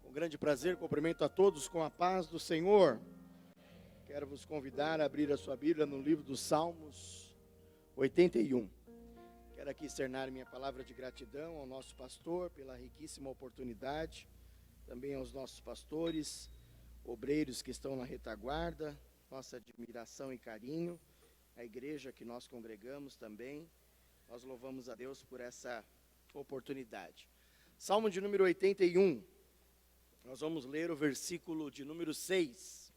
Com grande prazer, cumprimento a todos com a paz do Senhor. Quero vos convidar a abrir a sua Bíblia no livro dos Salmos 81. Quero aqui externar minha palavra de gratidão ao nosso pastor pela riquíssima oportunidade, também aos nossos pastores, obreiros que estão na retaguarda, nossa admiração e carinho, a igreja que nós congregamos também. Nós louvamos a Deus por essa oportunidade. Salmo de número 81. Nós vamos ler o versículo de número 6.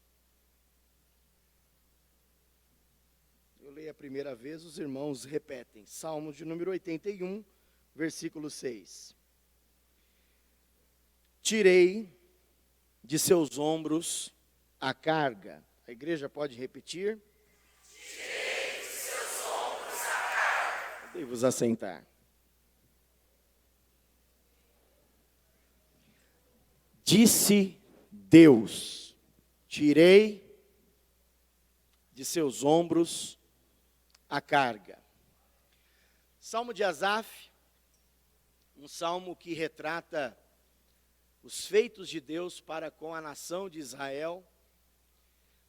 Eu leio a primeira vez, os irmãos repetem. Salmo de número 81, versículo 6. Tirei de seus ombros a carga. A igreja pode repetir? Tirei de seus ombros a carga. Podem-vos assentar. Disse Deus, tirei de seus ombros a carga. Salmo de Asaf, um salmo que retrata os feitos de Deus para com a nação de Israel.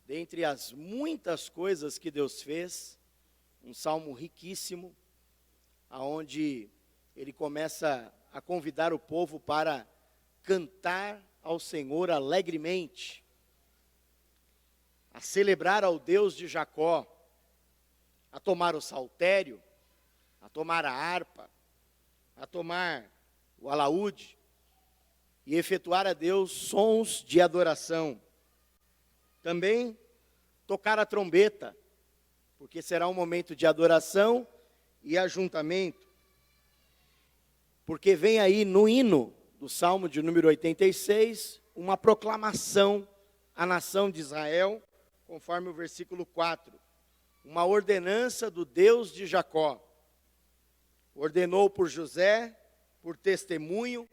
Dentre as muitas coisas que Deus fez, um salmo riquíssimo, aonde ele começa a convidar o povo para cantar ao Senhor alegremente, a celebrar ao Deus de Jacó, a tomar o saltério, a tomar a harpa, a tomar o alaúde e efetuar a Deus sons de adoração. Também tocar a trombeta, porque será um momento de adoração e ajuntamento. Porque vem aí no hino do Salmo de número 86, uma proclamação à nação de Israel, conforme o versículo 4. Uma ordenança do Deus de Jacó. Ordenou por José, por testemunho,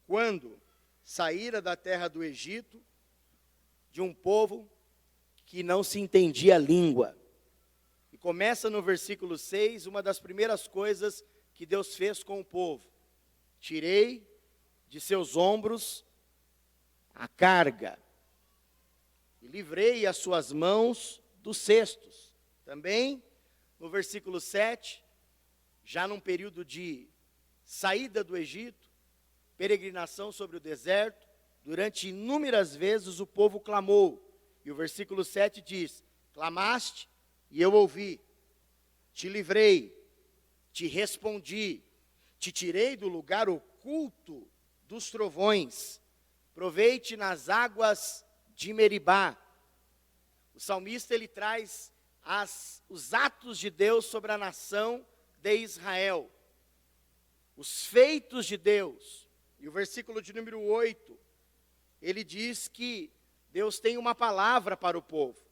quando saíra da terra do Egito, de um povo que não se entendia a língua. E começa no versículo 6, uma das primeiras coisas que Deus fez com o povo. Tirei de seus ombros a carga, e livrei as suas mãos dos cestos. Também, no versículo 7, já num período de saída do Egito, peregrinação sobre o deserto, durante inúmeras vezes o povo clamou, e o versículo 7 diz: clamaste e eu ouvi, te livrei, te respondi, te tirei do lugar oculto dos trovões, provei-te nas águas de Meribá. O salmista ele traz os atos de Deus sobre a nação de Israel, os feitos de Deus. E o versículo de número 8, ele diz que Deus tem uma palavra para o povo.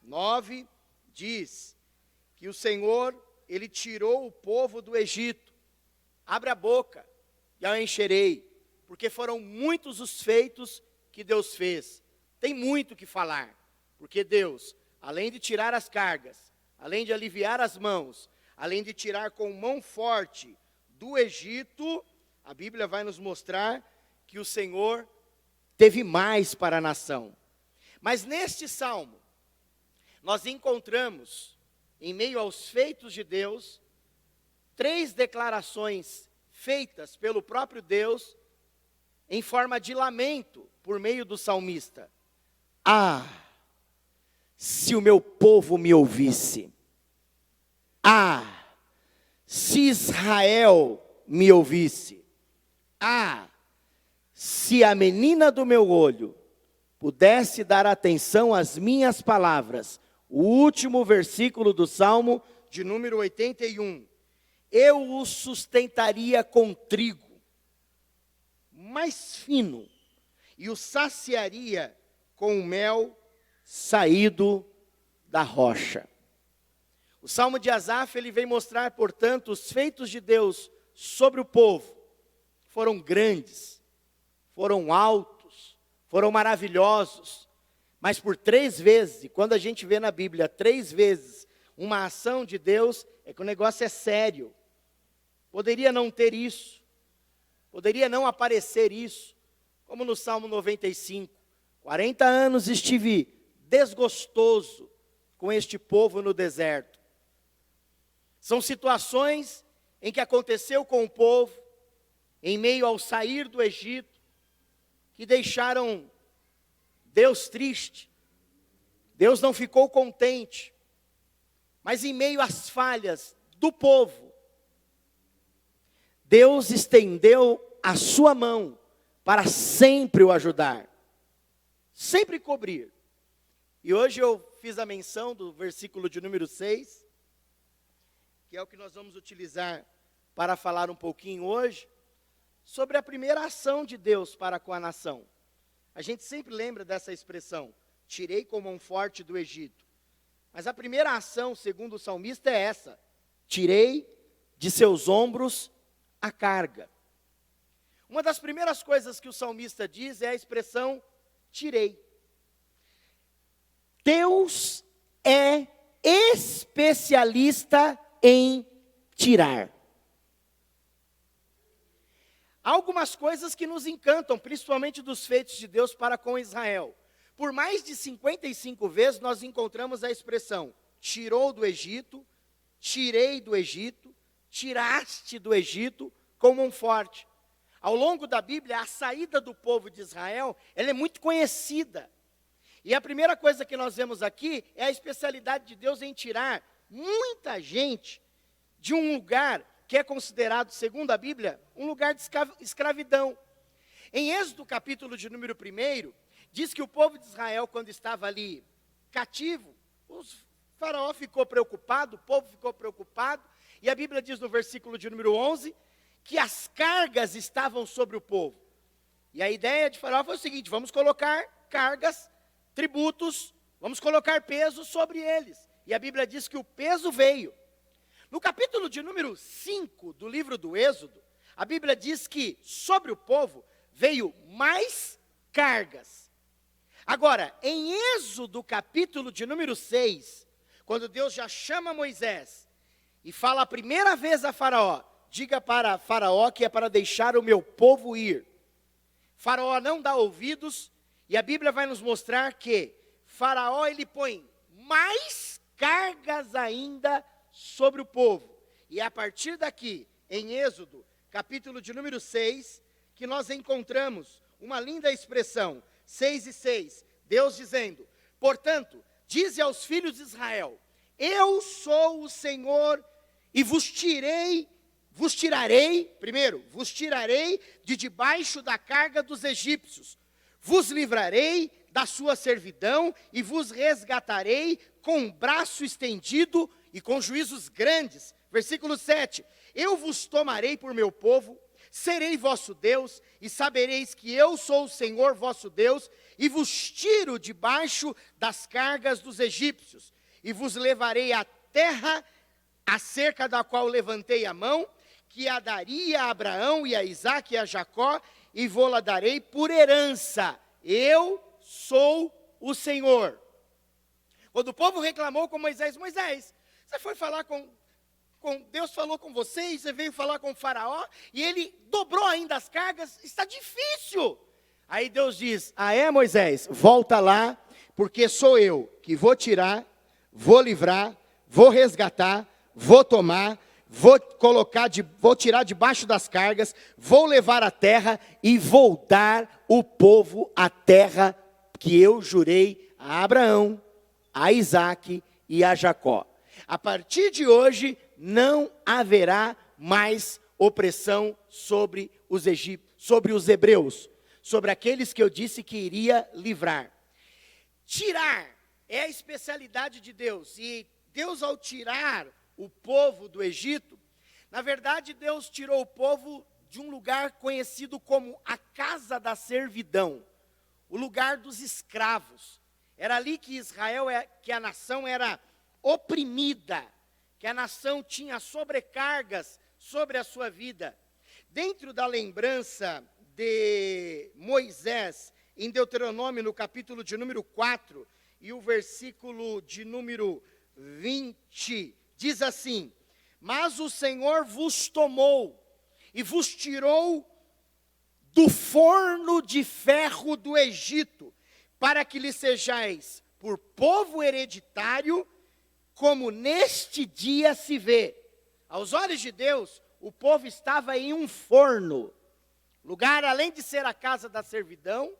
9 diz que o Senhor, ele tirou o povo do Egito. Abre a boca e a encherei, porque foram muitos os feitos que Deus fez. Tem muito o que falar, porque Deus, além de tirar as cargas, além de aliviar as mãos, além de tirar com mão forte do Egito, a Bíblia vai nos mostrar que o Senhor teve mais para a nação. Mas neste salmo, nós encontramos, em meio aos feitos de Deus, 3 declarações feitas pelo próprio Deus, em forma de lamento, por meio do salmista. Ah, se o meu povo me ouvisse. Ah, se Israel me ouvisse. Ah, se a menina do meu olho pudesse dar atenção às minhas palavras. O último versículo do Salmo de número 81. Eu o sustentaria com trigo mais fino, e o saciaria com o mel saído da rocha. O Salmo de Asaf, ele vem mostrar, portanto, os feitos de Deus sobre o povo. Foram grandes, foram altos, foram maravilhosos, mas por 3 vezes, e quando a gente vê na Bíblia 3 vezes uma ação de Deus, é que o negócio é sério. Poderia não ter isso, poderia não aparecer isso, como no Salmo 95, 40 anos estive desgostoso com este povo no deserto. São situações em que aconteceu com o povo, em meio ao sair do Egito, que deixaram Deus triste. Deus não ficou contente, mas em meio às falhas do povo, Deus estendeu a sua mão para sempre o ajudar, sempre cobrir. E hoje eu fiz a menção do versículo de número 6, que é o que nós vamos utilizar para falar um pouquinho hoje, sobre a primeira ação de Deus para com a nação. A gente sempre lembra dessa expressão, tirei com mão forte do Egito. Mas a primeira ação, segundo o salmista, é essa, tirei de seus ombros a carga. Uma das primeiras coisas que o salmista diz é a expressão, tirei. Deus é especialista em tirar. Há algumas coisas que nos encantam, principalmente dos feitos de Deus para com Israel. Por mais de 55 vezes nós encontramos a expressão, tirou do Egito, tirei do Egito, tiraste do Egito com mão forte. Ao longo da Bíblia, a saída do povo de Israel, ela é muito conhecida. E a primeira coisa que nós vemos aqui é a especialidade de Deus em tirar muita gente de um lugar que é considerado, segundo a Bíblia, um lugar de escravidão. Em Êxodo, capítulo de número 1, diz que o povo de Israel, quando estava ali cativo, o faraó ficou preocupado, o povo ficou preocupado, e a Bíblia diz no versículo de número 11, que as cargas estavam sobre o povo. E a ideia de faraó foi o seguinte, vamos colocar cargas, tributos, vamos colocar peso sobre eles. E a Bíblia diz que o peso veio. No capítulo de número 5 do livro do Êxodo, a Bíblia diz que sobre o povo veio mais cargas. Agora, em Êxodo capítulo de número 6, quando Deus já chama Moisés e fala a primeira vez a Faraó, diga para Faraó que é para deixar o meu povo ir. Faraó não dá ouvidos e a Bíblia vai nos mostrar que Faraó ele põe mais cargas ainda sobre o povo. E é a partir daqui, em Êxodo, capítulo de número 6, que nós encontramos uma linda expressão, 6:6, Deus dizendo, portanto, dize aos filhos de Israel, eu sou o Senhor e vos tirarei de debaixo da carga dos egípcios, vos livrarei da sua servidão e vos resgatarei com um braço estendido e com juízos grandes. Versículo 7, eu vos tomarei por meu povo, serei vosso Deus, e sabereis que eu sou o Senhor vosso Deus, e vos tiro debaixo das cargas dos egípcios, e vos levarei à terra, acerca da qual levantei a mão, que a daria a Abraão e a Isaque e a Jacó, e vou-la darei por herança. Eu sou o Senhor. Quando o povo reclamou com Moisés, Moisés, você foi falar com Deus falou com você, e você veio falar com o faraó, e ele dobrou ainda as cargas, está difícil. Aí Deus diz, Moisés, volta lá, porque sou eu que vou tirar, vou livrar, vou resgatar, vou tomar, vou tirar debaixo das cargas, vou levar a terra e vou dar o povo a terra que eu jurei a Abraão, a Isaque e a Jacó. A partir de hoje, não haverá mais opressão sobre os hebreus, sobre aqueles que eu disse que iria livrar. Tirar é a especialidade de Deus, e Deus ao tirar o povo do Egito, na verdade Deus tirou o povo de um lugar conhecido como a casa da servidão, o lugar dos escravos. Era ali que que a nação era oprimida, que a nação tinha sobrecargas sobre a sua vida. Dentro da lembrança de Moisés, em Deuteronômio, no capítulo de número 4, e o versículo de número 20, diz assim, mas o Senhor vos tomou e vos tirou do forno de ferro do Egito, para que lhe sejais por povo hereditário, como neste dia se vê. Aos olhos de Deus, o povo estava em um forno. Lugar, além de ser a casa da servidão,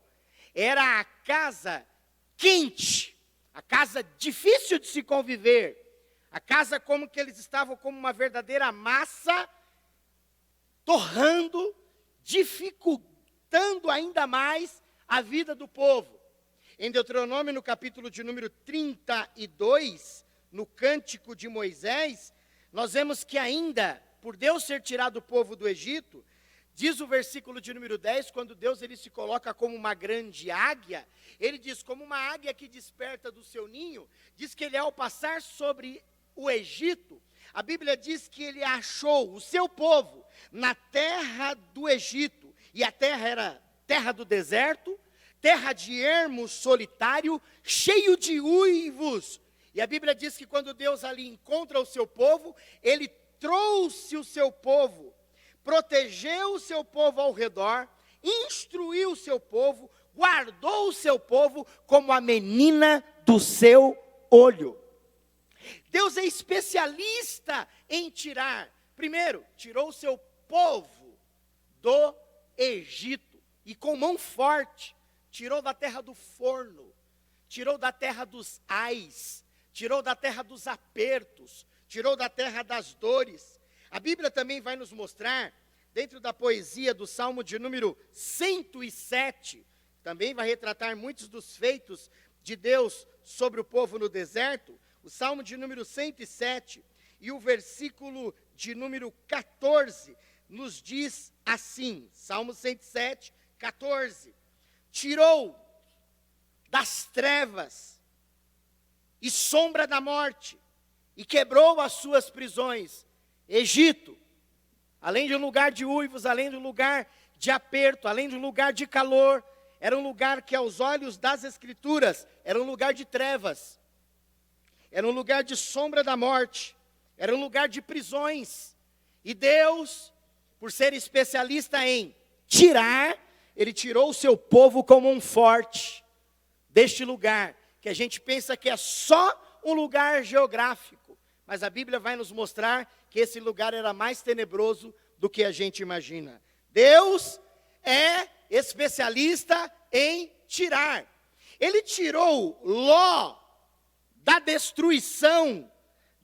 era a casa quente, a casa difícil de se conviver, a casa como que eles estavam como uma verdadeira massa, torrando, dificultando ainda mais a vida do povo. Em Deuteronômio, no capítulo de número 32, no Cântico de Moisés, nós vemos que ainda, por Deus ter tirado o povo do Egito, diz o versículo de número 10, quando Deus ele se coloca como uma grande águia, ele diz, como uma águia que desperta do seu ninho, diz que ele ao passar sobre o Egito, a Bíblia diz que ele achou o seu povo na terra do Egito, e a terra era terra do deserto, terra de ermo solitário, cheio de uivos. E a Bíblia diz que quando Deus ali encontra o seu povo, ele trouxe o seu povo, protegeu o seu povo ao redor, instruiu o seu povo, guardou o seu povo como a menina do seu olho. Deus é especialista em tirar. Primeiro, tirou o seu povo do Egito, e com mão forte, tirou da terra do forno, tirou da terra dos ais, tirou da terra dos apertos, tirou da terra das dores. A Bíblia também vai nos mostrar, dentro da poesia do Salmo de número 107, também vai retratar muitos dos feitos de Deus sobre o povo no deserto, o Salmo de número 107, e o versículo de número 14, nos diz assim, Salmo 107, 14, tirou das trevas e sombra da morte, e quebrou as suas prisões. Egito, além de um lugar de uivos, além de um lugar de aperto, além de um lugar de calor, era um lugar que aos olhos das Escrituras, era um lugar de trevas, era um lugar de sombra da morte, era um lugar de prisões. E Deus, por ser especialista em tirar, ele tirou o seu povo como um forte deste lugar, que a gente pensa que é só um lugar geográfico, mas a Bíblia vai nos mostrar que esse lugar era mais tenebroso do que a gente imagina. Deus é especialista em tirar. Ele tirou Ló da destruição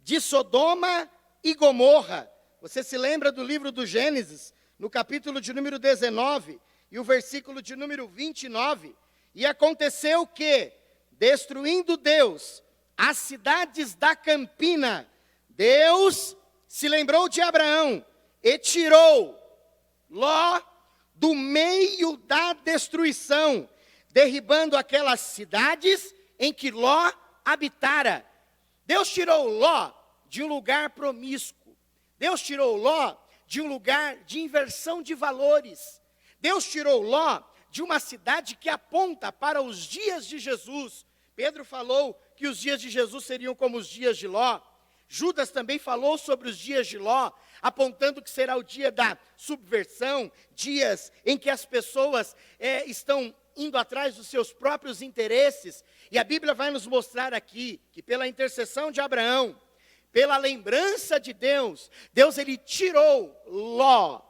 de Sodoma e Gomorra. Você se lembra do livro do Gênesis, no capítulo de número 19, e o versículo de número 29, e aconteceu que, destruindo Deus as cidades da campina, Deus se lembrou de Abraão e tirou Ló do meio da destruição, derribando aquelas cidades em que Ló habitara. Deus tirou Ló de um lugar promíscuo. Deus tirou Ló de um lugar de inversão de valores. Deus tirou Ló de uma cidade que aponta para os dias de Jesus. Pedro falou que os dias de Jesus seriam como os dias de Ló. Judas também falou sobre os dias de Ló, apontando que será o dia da subversão, dias em que as pessoas estão indo atrás dos seus próprios interesses. E a Bíblia vai nos mostrar aqui que pela intercessão de Abraão, pela lembrança de Deus, Deus ele tirou Ló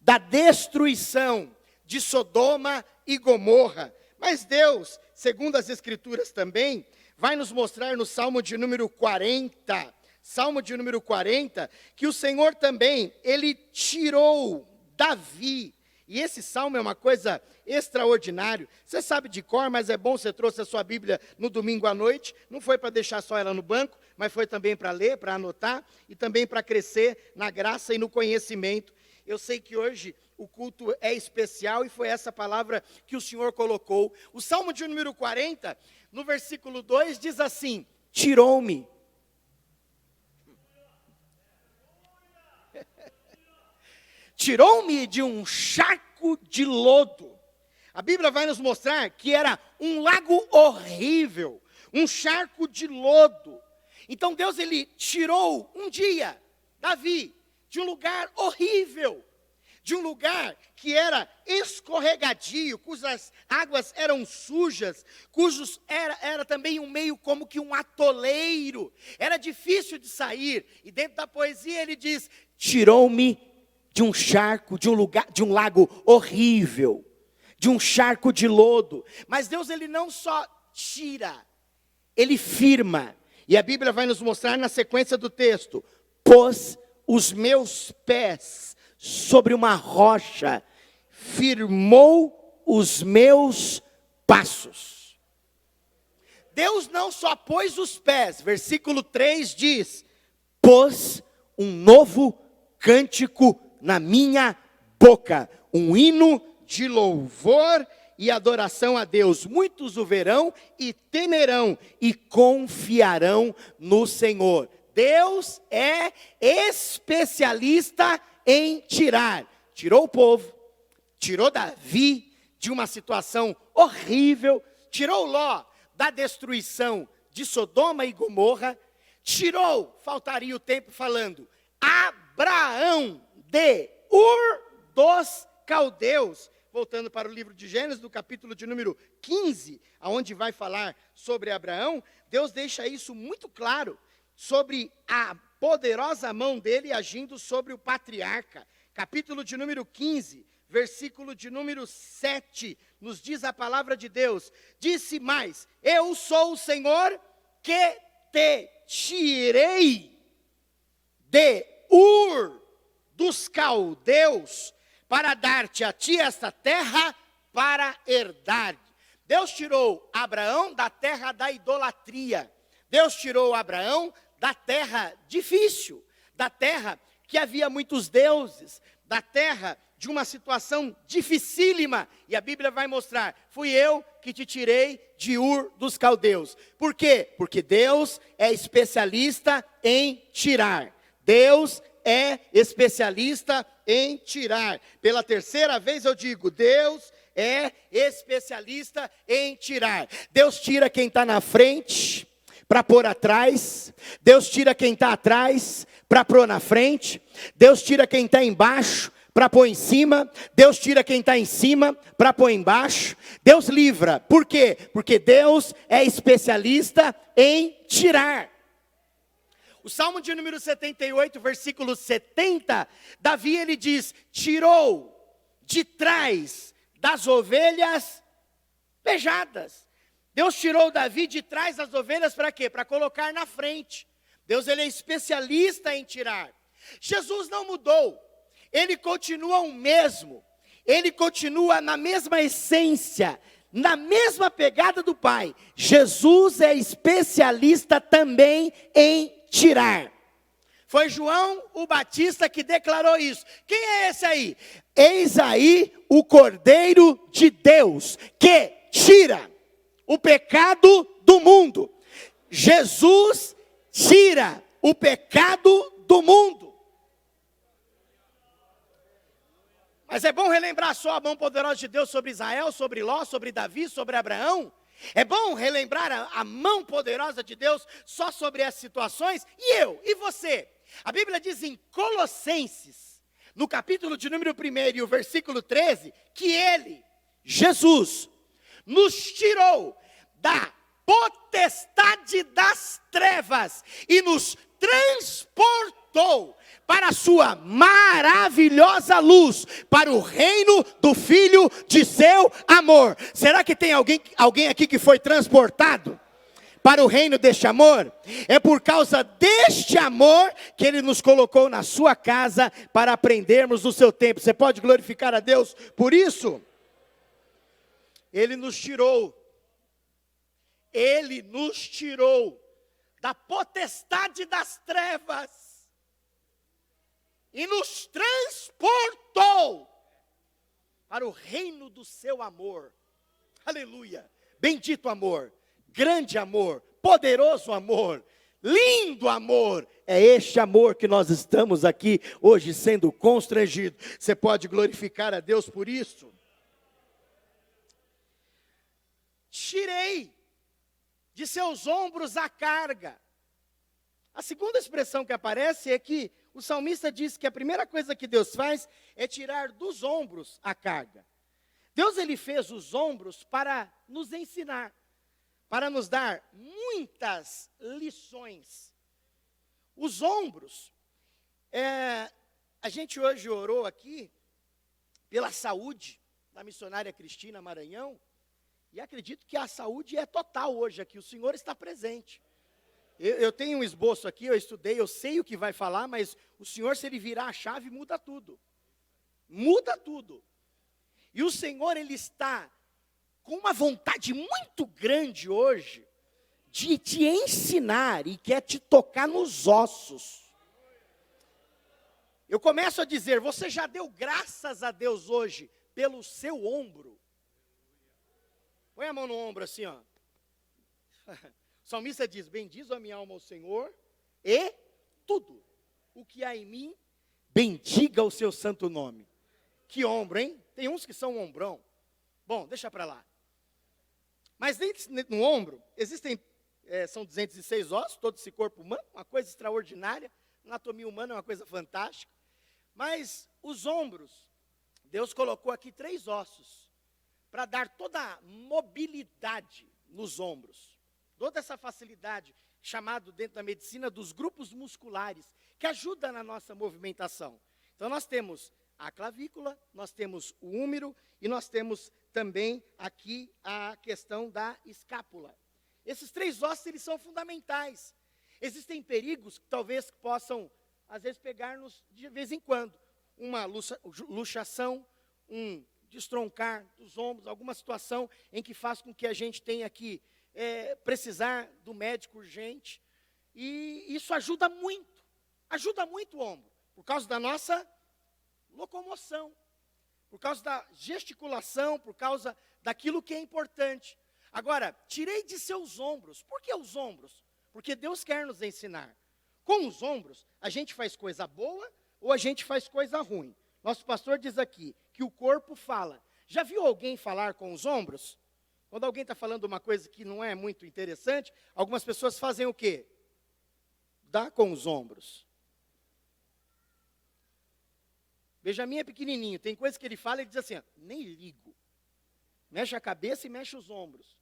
da destruição de Sodoma e Gomorra. Mas Deus, segundo as Escrituras também, vai nos mostrar no Salmo de número 40, que o Senhor também, ele tirou Davi. E esse salmo é uma coisa extraordinária. Você sabe de cor, mas é bom você trouxe a sua Bíblia no domingo à noite. Não foi para deixar só ela no banco, mas foi também para ler, para anotar, e também para crescer na graça e no conhecimento. Eu sei que hoje o culto é especial e foi essa palavra que o Senhor colocou. O Salmo de número 40, no versículo 2, diz assim: tirou-me. Tirou-me de um charco de lodo. A Bíblia vai nos mostrar que era um lago horrível, um charco de lodo. Então Deus ele tirou um dia Davi de um lugar horrível, de um lugar que era escorregadio, cujas águas eram sujas, cujos era também um meio como que um atoleiro, era difícil de sair. E dentro da poesia ele diz: tirou-me de um charco, de um lugar, de um lago horrível, de um charco de lodo. Mas Deus, ele não só tira, ele firma. E a Bíblia vai nos mostrar na sequência do texto: pôs os meus pés sobre uma rocha, firmou os meus passos. Deus não só pôs os pés, versículo 3 diz: pôs um novo cântico na minha boca, um hino de louvor e adoração a Deus. Muitos o verão e temerão e confiarão no Senhor. Deus é especialista em tirar. Tirou o povo, tirou Davi de uma situação horrível, tirou Ló da destruição de Sodoma e Gomorra, tirou, faltaria o tempo falando, Abraão de Ur dos Caldeus. Voltando para o livro de Gênesis, do capítulo de número 15, aonde vai falar sobre Abraão, Deus deixa isso muito claro, sobre a poderosa mão dele agindo sobre o patriarca. Capítulo de número 15, versículo de número 7, nos diz a palavra de Deus: disse mais, eu sou o Senhor que te tirei de Ur dos Caldeus, para dar-te a ti esta terra para herdar. Deus tirou Abraão da terra da idolatria. Deus tirou Abraão da terra difícil, da terra que havia muitos deuses, da terra de uma situação dificílima. E a Bíblia vai mostrar: fui eu que te tirei de Ur dos Caldeus. Por quê? Porque Deus é especialista em tirar. Deus é especialista em tirar. Pela terceira vez eu digo: Deus é especialista em tirar. Deus tira quem está na frente para pôr atrás. Deus tira quem está atrás para pôr na frente. Deus tira quem está embaixo para pôr em cima. Deus tira quem está em cima para pôr embaixo. Deus livra. Por quê? Porque Deus é especialista em tirar. O Salmo de número 78, versículo 70, Davi ele diz: tirou de trás das ovelhas pejadas. Deus tirou Davi de trás das ovelhas para quê? Para colocar na frente. Deus ele é especialista em tirar. Jesus não mudou, ele continua o mesmo, ele continua na mesma essência, na mesma pegada do Pai. Jesus é especialista também em tirar. Foi João o Batista que declarou isso. Quem é esse aí? Eis aí o Cordeiro de Deus, que tira o pecado do mundo. Jesus tira o pecado do mundo. Mas é bom relembrar só a mão poderosa de Deus sobre Israel, sobre Ló, sobre Davi, sobre Abraão. É bom relembrar a mão poderosa de Deus só sobre essas situações. E eu, e você? A Bíblia diz em Colossenses, no capítulo de número 1 e o versículo 13, que Ele, Jesus, nos tirou da potestade das trevas e nos transportou para a sua maravilhosa luz, para o reino do Filho de seu amor. Será que tem alguém aqui que foi transportado para o reino deste amor? É por causa deste amor que Ele nos colocou na sua casa para aprendermos no seu tempo. Você pode glorificar a Deus por isso? Ele nos tirou da potestade das trevas e nos transportou para o reino do seu amor. Aleluia! Bendito amor, grande amor, poderoso amor, lindo amor. É este amor que nós estamos aqui hoje sendo constrangidos. Você pode glorificar a Deus por isso? Tirei de seus ombros a carga. A segunda expressão que aparece é que o salmista diz que a primeira coisa que Deus faz é tirar dos ombros a carga. Deus ele fez os ombros para nos ensinar, para nos dar muitas lições. Os ombros, a gente hoje orou aqui pela saúde da missionária Cristina Maranhão, e acredito que a saúde é total hoje aqui, o Senhor está presente. Eu tenho um esboço aqui, eu estudei, eu sei o que vai falar, mas o Senhor, se Ele virar a chave, muda tudo. Muda tudo. E o Senhor, Ele está com uma vontade muito grande hoje de te ensinar e quer te tocar nos ossos. Eu começo a dizer, você já deu graças a Deus hoje pelo seu ombro? Põe a mão no ombro assim, ó. O salmista diz, bendiz a minha alma ao Senhor, e tudo o que há em mim, bendiga o seu santo nome. Que ombro, hein? Tem uns que são ombrão. Bom, deixa para lá. Mas no ombro, são 206 ossos, todo esse corpo humano, uma coisa extraordinária. Anatomia humana é uma coisa fantástica. Mas os ombros, Deus colocou aqui 3 ossos, para dar toda a mobilidade nos ombros. Toda essa facilidade, chamado dentro da medicina dos grupos musculares, que ajuda na nossa movimentação. Então nós temos a clavícula, nós temos o úmero e nós temos também aqui a questão da escápula. Esses 3 ossos, eles são fundamentais. Existem perigos que talvez possam, às vezes, pegar-nos de vez em quando. Uma luxação, um destroncar dos ombros, alguma situação em que faz com que a gente tenha que precisar do médico urgente. E isso ajuda muito o ombro, por causa da nossa locomoção, por causa da gesticulação, por causa daquilo que é importante. Agora, tirei de seus ombros. Por que os ombros? Porque Deus quer nos ensinar. Com os ombros, a gente faz coisa boa ou a gente faz coisa ruim. Nosso pastor diz aqui que o corpo fala. Já viu alguém falar com os ombros? Quando alguém está falando uma coisa que não é muito interessante, algumas pessoas fazem o quê? Dá com os ombros. Benjamin é pequenininho, tem coisas que ele fala e diz assim, ó, nem ligo. Mexe a cabeça e mexe os ombros.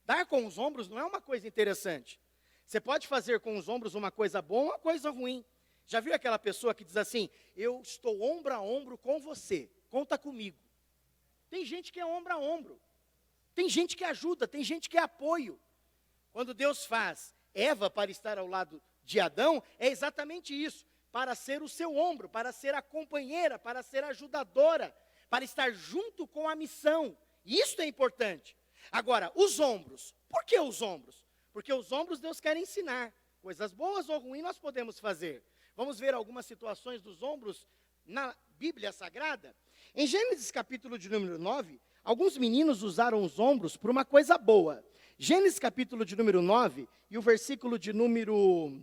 Dar com os ombros não é uma coisa interessante. Você pode fazer com os ombros uma coisa boa ou uma coisa ruim. Já viu aquela pessoa que diz assim, eu estou ombro a ombro com você, conta comigo. Tem gente que é ombro a ombro. Tem gente que ajuda, tem gente que é apoio. Quando Deus faz Eva para estar ao lado de Adão, é exatamente isso. Para ser o seu ombro, para ser a companheira, para ser a ajudadora, para estar junto com a missão. Isso é importante. Agora, os ombros. Por que os ombros? Porque os ombros Deus quer ensinar. Coisas boas ou ruins nós podemos fazer. Vamos ver algumas situações dos ombros na Bíblia Sagrada. Em Gênesis capítulo de número 9, alguns meninos usaram os ombros por uma coisa boa. Gênesis capítulo de número 9 e o versículo de número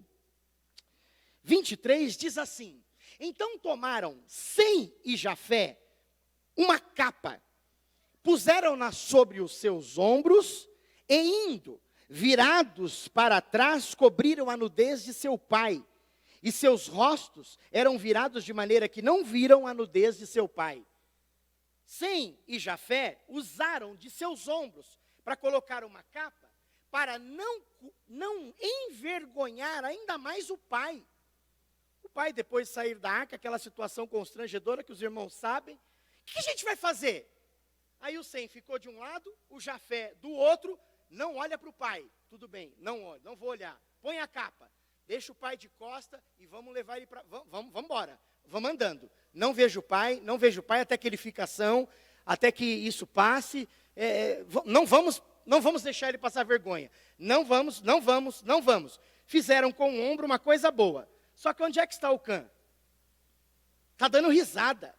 23 diz assim, então tomaram Sem e Jafé uma capa, puseram-na sobre os seus ombros e indo, virados para trás, cobriram a nudez de seu pai. E seus rostos eram virados de maneira que não viram a nudez de seu pai. Sem e Jafé usaram de seus ombros para colocar uma capa, para não envergonhar ainda mais o pai. O pai, depois de sair da arca, aquela situação constrangedora que os irmãos sabem, o que a gente vai fazer? Aí o Sem ficou de um lado, o Jafé do outro, não olha para o pai. Tudo bem, não olha, não vou olhar. Põe a capa, deixa o pai de costa e vamos levar ele para... Vamos embora, vamos andando. Não vejo o pai até que ele fica ação, até que isso passe. Não vamos deixar ele passar vergonha. Não vamos. Fizeram com o ombro uma coisa boa. Só que onde é que está o Cã? Está dando risada.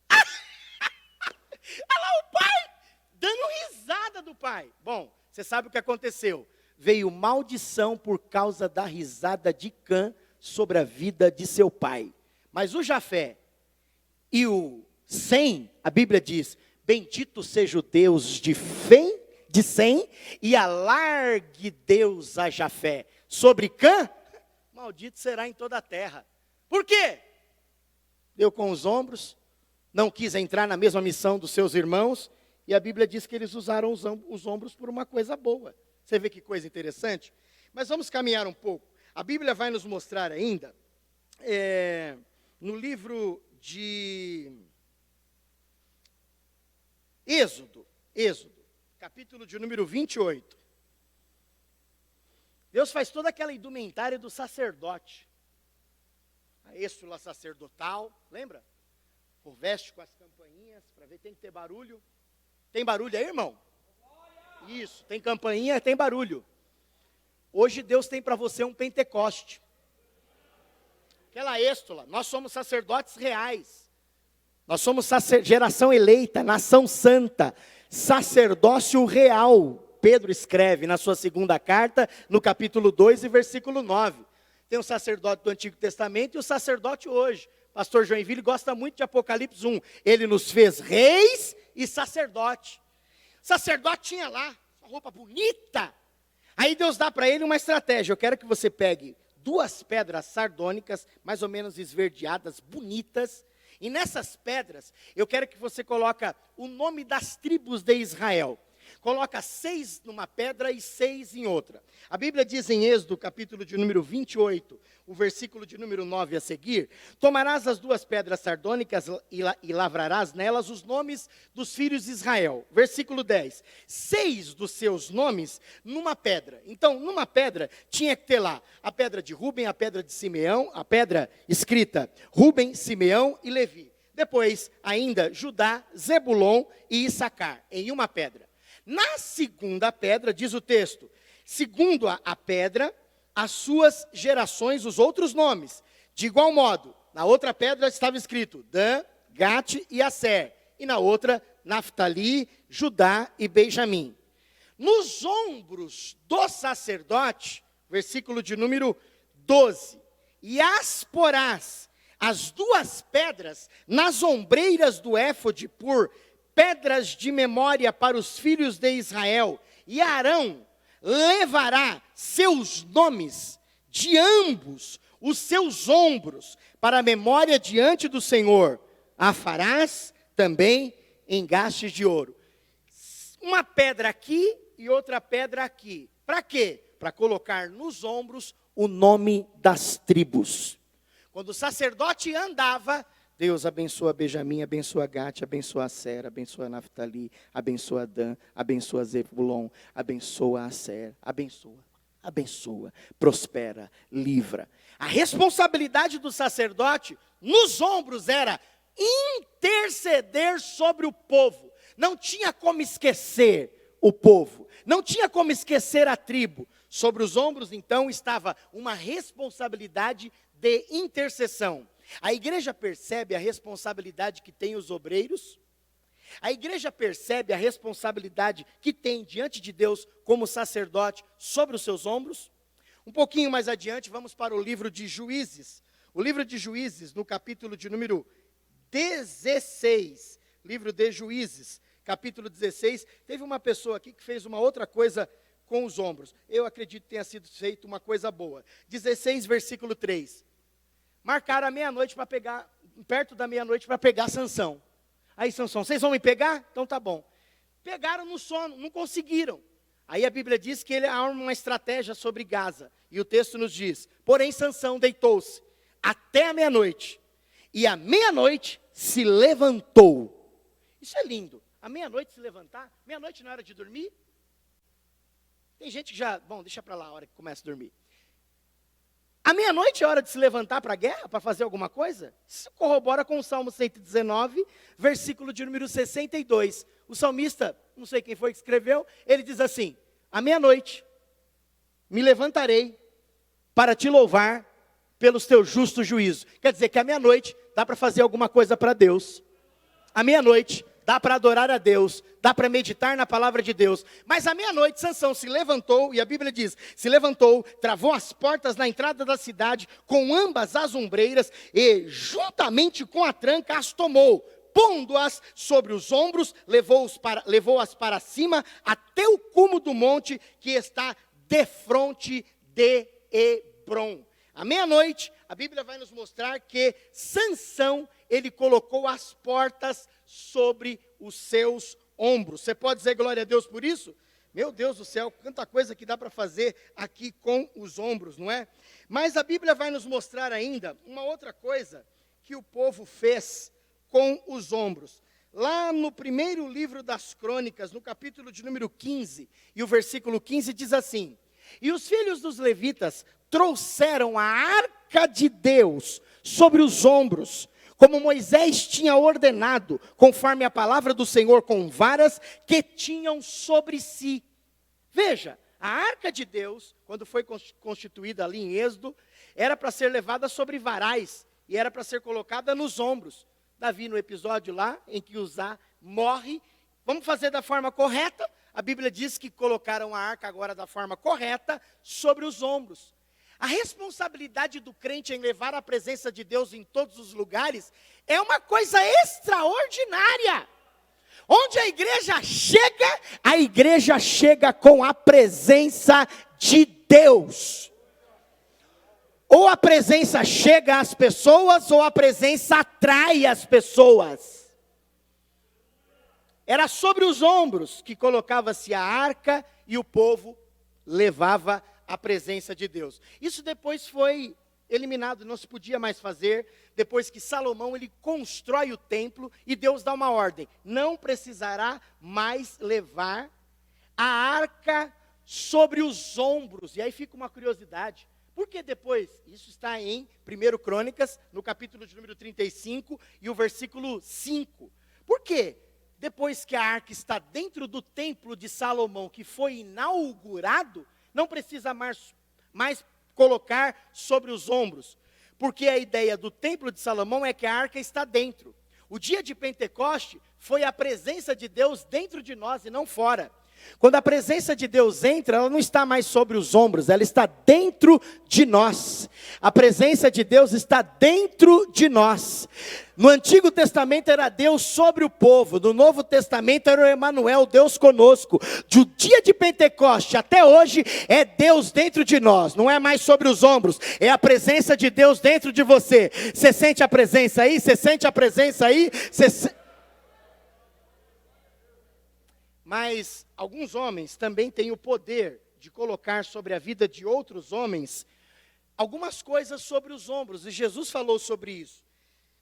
Olha lá o pai, dando risada do pai. Bom, você sabe o que aconteceu. Veio maldição por causa da risada de Cã sobre a vida de seu pai. Mas o Jafé e o Sem, a Bíblia diz, bendito seja o Deus de Sem e alargue Deus a Jafé. Sobre Cã, maldito será em toda a terra. Por quê? Deu com os ombros, não quis entrar na mesma missão dos seus irmãos, e a Bíblia diz que eles usaram os ombros por uma coisa boa. Você vê que coisa interessante? Mas vamos caminhar um pouco. A Bíblia vai nos mostrar ainda, no livro de Êxodo, capítulo de número 28. Deus faz toda aquela indumentária do sacerdote. A êxula sacerdotal, lembra? O veste com as campainhas, para ver, tem que ter barulho. Tem barulho aí, irmão? Isso, tem campainha, tem barulho. Hoje Deus tem para você um Pentecoste. Aquela êxula, nós somos sacerdotes reais. Nós somos geração eleita, nação santa, sacerdócio real. Pedro escreve na sua segunda carta, no capítulo 2 e versículo 9. Tem o sacerdote do Antigo Testamento e o sacerdote hoje. Pastor Joinville gosta muito de Apocalipse 1. Ele nos fez reis e sacerdote. O sacerdote tinha lá, uma roupa bonita. Aí Deus dá para ele uma estratégia. Eu quero que você pegue 2 pedras sardônicas, mais ou menos esverdeadas, bonitas. E nessas pedras, eu quero que você coloque o nome das tribos de Israel. Coloca 6 numa pedra e 6 em outra. A Bíblia diz em Êxodo, capítulo de número 28, o versículo de número 9 a seguir: tomarás as 2 pedras sardônicas e lavrarás nelas os nomes dos filhos de Israel. Versículo 10. 6 dos seus nomes numa pedra. Então, numa pedra, tinha que ter lá a pedra de Ruben, a pedra de Simeão, a pedra escrita Ruben, Simeão e Levi. Depois, ainda, Judá, Zebulon e Issacar, em uma pedra. Na segunda pedra, diz o texto, segundo a pedra, as suas gerações, os outros nomes. De igual modo, na outra pedra estava escrito Dan, Gad e Asser. E na outra, Naftali, Judá e Benjamim. Nos ombros do sacerdote, versículo de número 12. E as porás, as 2 pedras, nas ombreiras do éfode por pedras de memória para os filhos de Israel, e Arão levará seus nomes de ambos os seus ombros para a memória diante do Senhor. A farás também em hastes de ouro. Uma pedra aqui e outra pedra aqui. Para quê? Para colocar nos ombros o nome das tribos. Quando o sacerdote andava, Deus abençoa Benjamim, abençoa Gad, abençoa Asser, abençoa Naftali, abençoa Dan, abençoa Zebulon, abençoa Asser, abençoa, prospera, livra. A responsabilidade do sacerdote nos ombros era interceder sobre o povo. Não tinha como esquecer o povo, não tinha como esquecer a tribo. Sobre os ombros, então, estava uma responsabilidade de intercessão. A igreja percebe a responsabilidade que tem os obreiros. A igreja percebe a responsabilidade que tem diante de Deus como sacerdote sobre os seus ombros. Um pouquinho mais adiante, vamos para o livro de Juízes. O livro de Juízes, no capítulo de número 16. Livro de Juízes, capítulo 16. Teve uma pessoa aqui que fez uma outra coisa com os ombros. Eu acredito que tenha sido feito uma coisa boa. 16, versículo 3. Marcaram a meia-noite para pegar, perto da meia-noite para pegar Sansão. Aí Sansão, vocês vão me pegar? Então tá bom. Pegaram no sono, não conseguiram. Aí a Bíblia diz que ele arma uma estratégia sobre Gaza. E o texto nos diz, porém Sansão deitou-se até a meia-noite. E à meia-noite se levantou. Isso é lindo. À meia-noite se levantar? Meia-noite não era de dormir? Tem gente que já, bom, deixa para lá a hora que começa a dormir. À meia-noite é hora de se levantar para a guerra, para fazer alguma coisa? Isso corrobora com o Salmo 119, versículo de número 62. O salmista, não sei quem foi que escreveu, ele diz assim, à meia-noite me levantarei para te louvar pelos teus justos juízos. Quer dizer que à meia-noite dá para fazer alguma coisa para Deus. À meia-noite dá para adorar a Deus, dá para meditar na palavra de Deus. Mas à meia-noite Sansão se levantou, e a Bíblia diz, se levantou, travou as portas na entrada da cidade, com ambas as ombreiras, e juntamente com a tranca as tomou, pondo-as sobre os ombros, levou-as para cima, até o cume do monte que está defronte de Hebrom. À meia-noite, a Bíblia vai nos mostrar que Sansão, ele colocou as portas sobre os seus ombros. Você pode dizer glória a Deus por isso? Meu Deus do céu, quanta coisa que dá para fazer aqui com os ombros, não é? Mas a Bíblia vai nos mostrar ainda uma outra coisa que o povo fez com os ombros. Lá no primeiro livro das Crônicas, no capítulo de número 15, e o versículo 15 diz assim: e os filhos dos levitas trouxeram a arca de Deus sobre os ombros, como Moisés tinha ordenado, conforme a palavra do Senhor, com varas que tinham sobre si. Veja, a arca de Deus, quando foi constituída ali em Êxodo, era para ser levada sobre varais, e era para ser colocada nos ombros. Davi, no episódio lá, em que Uzá morre, vamos fazer da forma correta. A Bíblia diz que colocaram a arca agora da forma correta, sobre os ombros. A responsabilidade do crente em levar a presença de Deus em todos os lugares é uma coisa extraordinária. Onde a igreja chega com a presença de Deus. Ou a presença chega às pessoas, ou a presença atrai as pessoas. Era sobre os ombros que colocava-se a arca e o povo levava a presença de Deus. Isso depois foi eliminado, não se podia mais fazer, depois que Salomão ele constrói o templo e Deus dá uma ordem: não precisará mais levar a arca sobre os ombros. E aí fica uma curiosidade, porque depois, isso está em 1 Crônicas, no capítulo de número 35 e o versículo 5. Por quê? Depois que a arca está dentro do templo de Salomão, que foi inaugurado, não precisa mais colocar sobre os ombros, porque a ideia do templo de Salomão é que a arca está dentro. O dia de Pentecoste foi a presença de Deus dentro de nós e não fora. Quando a presença de Deus entra, ela não está mais sobre os ombros, ela está dentro de nós. A presença de Deus está dentro de nós. No Antigo Testamento era Deus sobre o povo, no Novo Testamento era o Emanuel, Deus conosco. Do dia de Pentecoste até hoje é Deus dentro de nós, não é mais sobre os ombros, é a presença de Deus dentro de você. Você sente a presença aí? Você sente a presença aí? Mas alguns homens também têm o poder de colocar sobre a vida de outros homens algumas coisas sobre os ombros, e Jesus falou sobre isso.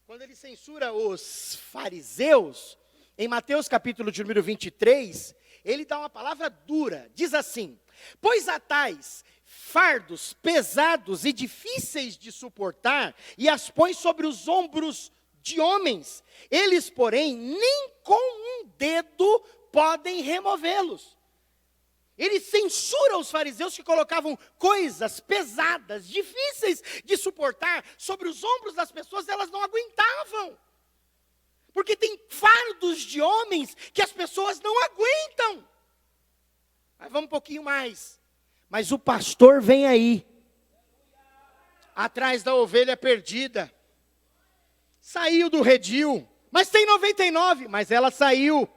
Quando ele censura os fariseus, em Mateus capítulo de número 23, ele dá uma palavra dura, diz assim: pois a tais fardos pesados e difíceis de suportar, e as põe sobre os ombros de homens, eles, porém, nem com um dedo podem removê-los. Ele censura os fariseus que colocavam coisas pesadas, difíceis de suportar, sobre os ombros das pessoas, elas não aguentavam. Porque tem fardos de homens que as pessoas não aguentam. Mas vamos um pouquinho mais. Mas o pastor vem aí, atrás da ovelha perdida. Saiu do redil, mas tem 99, mas ela saiu.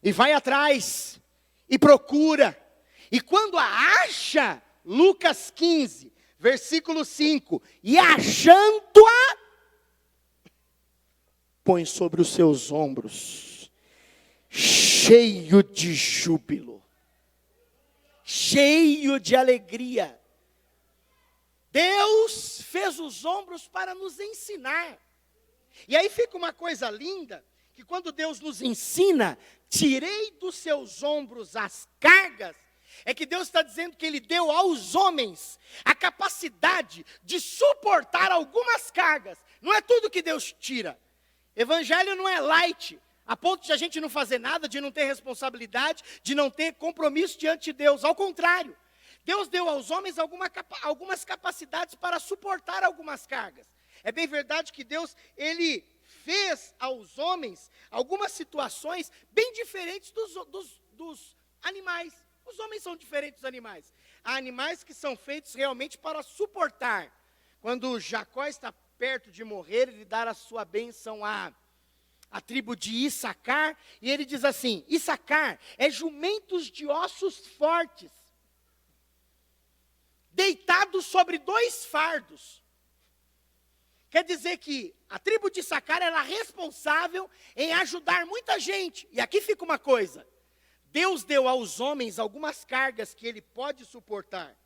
E vai atrás, e procura, e quando a acha, Lucas 15, versículo 5, e achando-a, põe sobre os seus ombros, cheio de júbilo, cheio de alegria. Deus fez os ombros para nos ensinar. E aí fica uma coisa linda, que quando Deus nos ensina, tirei dos seus ombros as cargas, é que Deus está dizendo que Ele deu aos homens a capacidade de suportar algumas cargas. Não é tudo que Deus tira. Evangelho não é light, a ponto de a gente não fazer nada, de não ter responsabilidade, de não ter compromisso diante de Deus. Ao contrário, Deus deu aos homens algumas capacidades para suportar algumas cargas. É bem verdade que Deus, Ele fez aos homens algumas situações bem diferentes dos animais. Os homens são diferentes dos animais. Há animais que são feitos realmente para suportar. Quando Jacó está perto de morrer, ele dá a sua bênção à tribo de Issacar, e ele diz assim: Issacar é jumentos de ossos fortes, deitados sobre 2 fardos. Quer dizer que a tribo de Issacar era responsável em ajudar muita gente. E aqui fica uma coisa. Deus deu aos homens algumas cargas que ele pode suportar.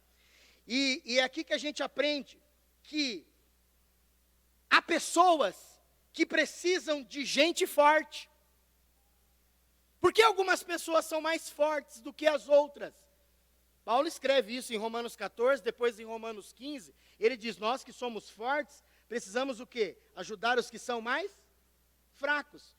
E é aqui que a gente aprende que há pessoas que precisam de gente forte. Porque algumas pessoas são mais fortes do que as outras. Paulo escreve isso em Romanos 14, depois em Romanos 15. Ele diz, nós que somos fortes, precisamos o quê? Ajudar os que são mais fracos.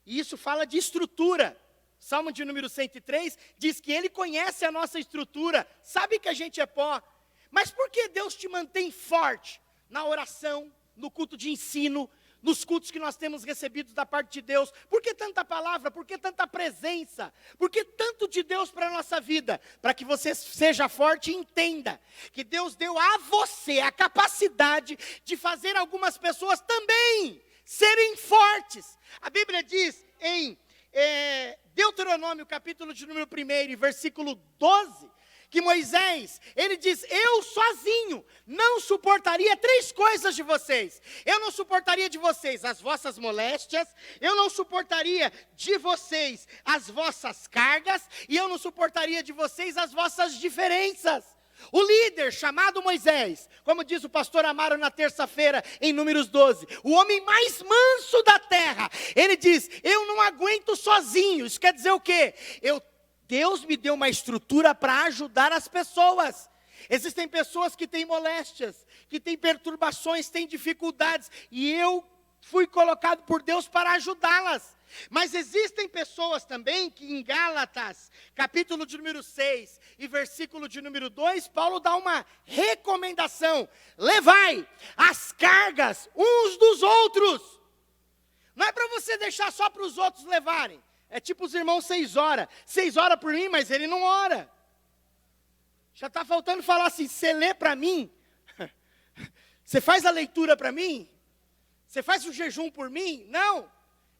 E isso fala de estrutura. Salmo de número 103 diz que ele conhece a nossa estrutura, sabe que a gente é pó. Mas por que Deus te mantém forte? Na oração, no culto de ensino, nos cultos que nós temos recebido da parte de Deus. Por que tanta palavra? Por que tanta presença? Por que tanto de Deus para a nossa vida? Para que você seja forte e entenda que Deus deu a você a capacidade de fazer algumas pessoas também serem fortes. A Bíblia diz em Deuteronômio, capítulo de número 1, versículo 12, que Moisés, ele diz, eu sozinho não suportaria 3 coisas de vocês. Eu não suportaria de vocês as vossas moléstias, eu não suportaria de vocês as vossas cargas, e eu não suportaria de vocês as vossas diferenças. O líder chamado Moisés, como diz o pastor Amaro na terça-feira, em Números 12, o homem mais manso da terra, ele diz, eu não aguento sozinho. Isso quer dizer o quê? Deus me deu uma estrutura para ajudar as pessoas. Existem pessoas que têm moléstias, que têm perturbações, têm dificuldades, e eu fui colocado por Deus para ajudá-las. Mas existem pessoas também que em Gálatas, capítulo de número 6 e versículo de número 2, Paulo dá uma recomendação. Levai as cargas uns dos outros. Não é para você deixar só para os outros levarem. É tipo os irmãos 6 horas. 6 horas por mim, mas ele não ora. Já está faltando falar assim, você lê para mim? Você faz a leitura para mim? Você faz o jejum por mim? Não.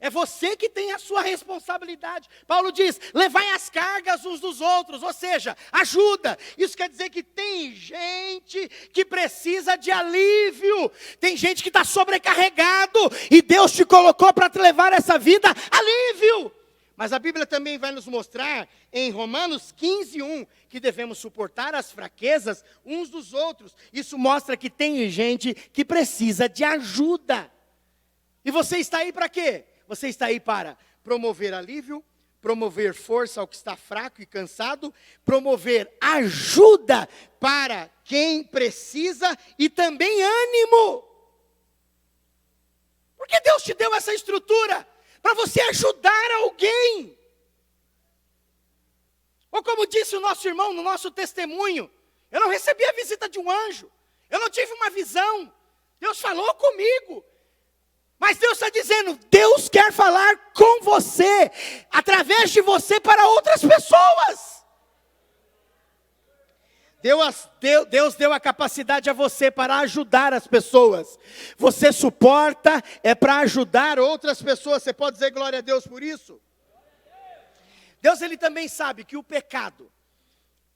É você que tem a sua responsabilidade. Paulo diz, levai as cargas uns dos outros, ou seja, ajuda. Isso quer dizer que tem gente que precisa de alívio. Tem gente que está sobrecarregado e Deus te colocou para te levar essa vida alívio. Mas a Bíblia também vai nos mostrar, em Romanos 15:1, que devemos suportar as fraquezas uns dos outros. Isso mostra que tem gente que precisa de ajuda. E você está aí para quê? Você está aí para promover alívio, promover força ao que está fraco e cansado, promover ajuda para quem precisa e também ânimo. Porque Deus te deu essa estrutura para você ajudar alguém. Ou como disse o nosso irmão no nosso testemunho, eu não recebi a visita de um anjo, eu não tive uma visão, Deus falou comigo. Mas Deus está dizendo, Deus quer falar com você, através de você para outras pessoas. Deus deu a capacidade a você para ajudar as pessoas. Você suporta, é para ajudar outras pessoas. Você pode dizer glória a Deus por isso? Deus, ele também sabe que o pecado,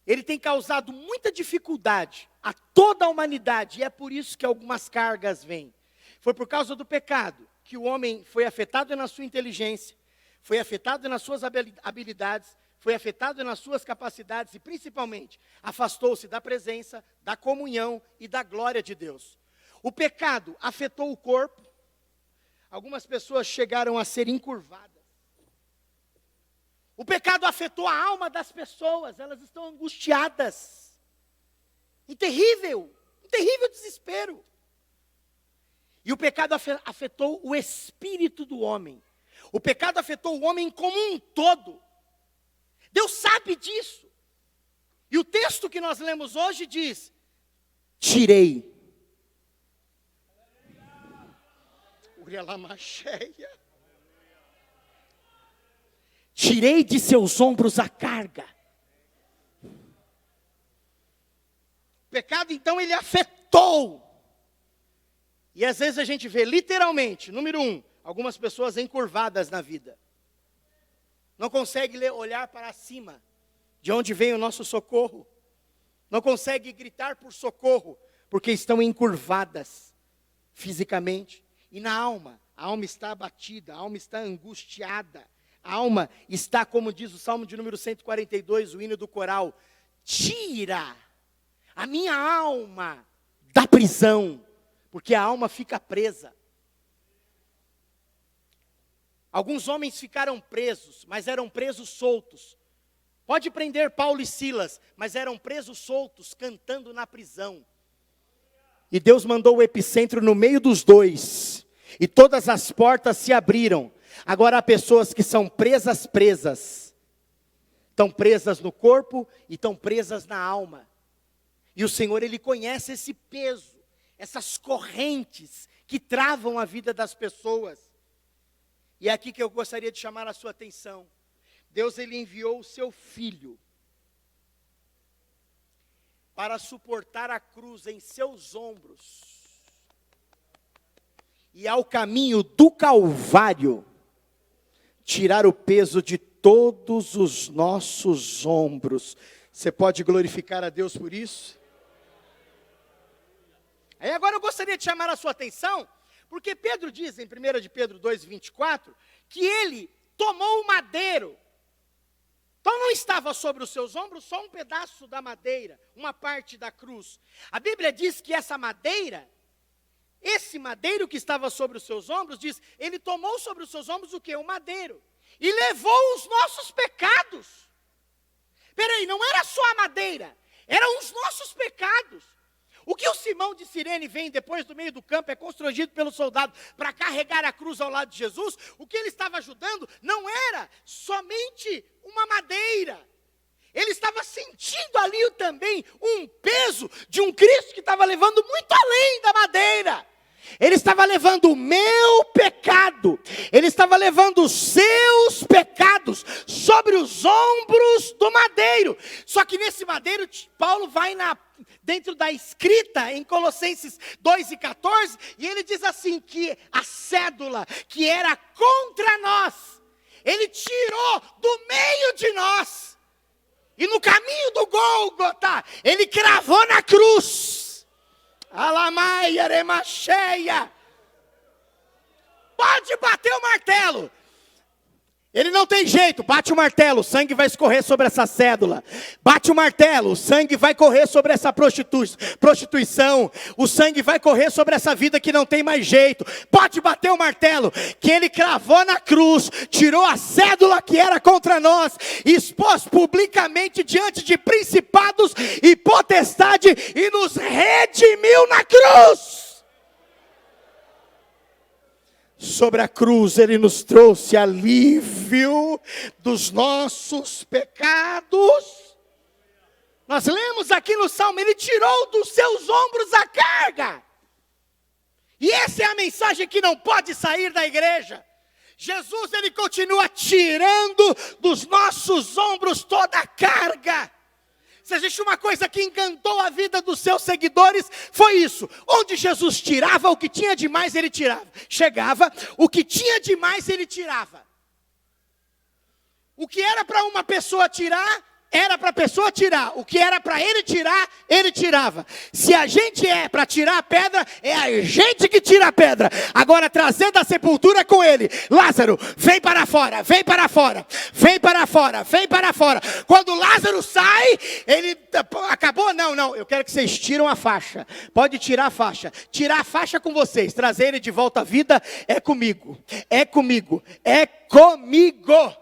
ele tem causado muita dificuldade a toda a humanidade. E é por isso que algumas cargas vêm. Foi por causa do pecado que o homem foi afetado na sua inteligência, foi afetado nas suas habilidades, foi afetado nas suas capacidades e principalmente afastou-se da presença, da comunhão e da glória de Deus. O pecado afetou o corpo, algumas pessoas chegaram a ser encurvadas. O pecado afetou a alma das pessoas, elas estão angustiadas. Um terrível desespero. E o pecado afetou o espírito do homem. O pecado afetou o homem como um todo. Deus sabe disso. E o texto que nós lemos hoje diz, tirei. Tirei de seus ombros a carga. O pecado então ele afetou. E às vezes a gente vê literalmente, número 1, algumas pessoas encurvadas na vida. Não consegue olhar para cima, de onde vem o nosso socorro. Não consegue gritar por socorro, porque estão encurvadas. fisicamente, e na alma. A alma está abatida, a alma está angustiada. A alma está, como diz o Salmo de número 142, o hino do coral, tira a minha alma da prisão, porque a alma fica presa. Alguns homens ficaram presos, mas eram presos soltos. Pode prender Paulo e Silas, mas eram presos soltos, cantando na prisão. E Deus mandou o epicentro no meio dos dois, e todas as portas se abriram. Agora há pessoas que são presas. Estão presas no corpo e estão presas na alma. E o Senhor, Ele conhece esse peso, essas correntes que travam a vida das pessoas. E é aqui que eu gostaria de chamar a sua atenção. Deus, Ele enviou o seu Filho para suportar a cruz em seus ombros. E ao caminho do Calvário, tirar o peso de todos os nossos ombros. Você pode glorificar a Deus por isso? Aí agora eu gostaria de chamar a sua atenção, porque Pedro diz em 1 de Pedro 2,24, que ele tomou o madeiro. Então não estava sobre os seus ombros só um pedaço da madeira, uma parte da cruz. A Bíblia diz que essa madeira, esse madeiro que estava sobre os seus ombros, diz, ele tomou sobre os seus ombros o quê? O madeiro. E levou os nossos pecados. Peraí, não era só a madeira, eram os nossos pecados. O que o Simão de Cirene vem depois do meio do campo, é constrangido pelo soldado para carregar a cruz ao lado de Jesus, o que ele estava ajudando não era somente uma madeira. Ele estava sentindo ali também um peso de um Cristo que estava levando muito além da madeira. Ele estava levando o meu pecado, ele estava levando os seus pecados sobre os ombros do madeiro. Só que nesse madeiro, Paulo vai dentro da escrita em Colossenses 2:14, e ele diz assim, que a cédula que era contra nós, ele tirou do meio de nós, e no caminho do Gólgota, ele cravou na cruz. Alamaia, remacheia. Pode bater o martelo. Ele não tem jeito, bate o martelo, o sangue vai escorrer sobre essa cédula. Bate o martelo, o sangue vai correr sobre essa prostituição. O sangue vai correr sobre essa vida que não tem mais jeito. Pode bater o martelo, que ele cravou na cruz, tirou a cédula que era contra nós, expôs publicamente diante de principados e potestade e nos redimiu na cruz. Sobre a cruz Ele nos trouxe alívio dos nossos pecados. Nós lemos aqui no Salmo, Ele tirou dos seus ombros a carga. E essa é a mensagem que não pode sair da igreja. Jesus, Ele continua tirando dos nossos ombros toda a carga. Se existe uma coisa que encantou a vida dos seus seguidores, foi isso. Onde Jesus tirava, o que tinha de mais ele tirava. Chegava, o que tinha de mais ele tirava. O que era para uma pessoa tirar, era para a pessoa tirar. O que era para ele tirar, ele tirava. Se a gente é para tirar a pedra, é a gente que tira a pedra. Agora trazer da sepultura com ele. Lázaro, vem para fora, vem para fora, vem para fora, vem para fora. Quando Lázaro sai, ele acabou? Não, eu quero que vocês tiram a faixa. Pode tirar a faixa. Tirar a faixa com vocês. Trazer ele de volta à vida é comigo. É comigo. É comigo.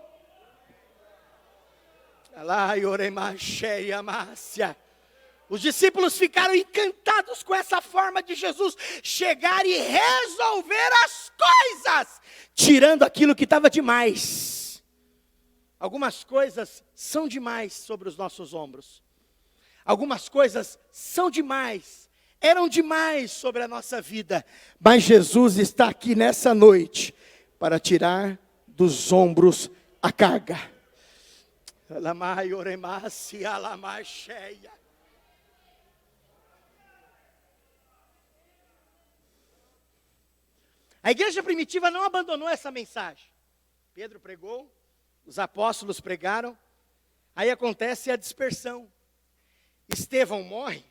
Os discípulos ficaram encantados com essa forma de Jesus chegar e resolver as coisas, tirando aquilo que estava demais. Algumas coisas são demais sobre os nossos ombros. Algumas coisas são demais, eram demais sobre a nossa vida. Mas Jesus está aqui nessa noite para tirar dos ombros a carga. A igreja primitiva não abandonou essa mensagem. Pedro pregou, os apóstolos pregaram, aí acontece a dispersão. Estevão morre,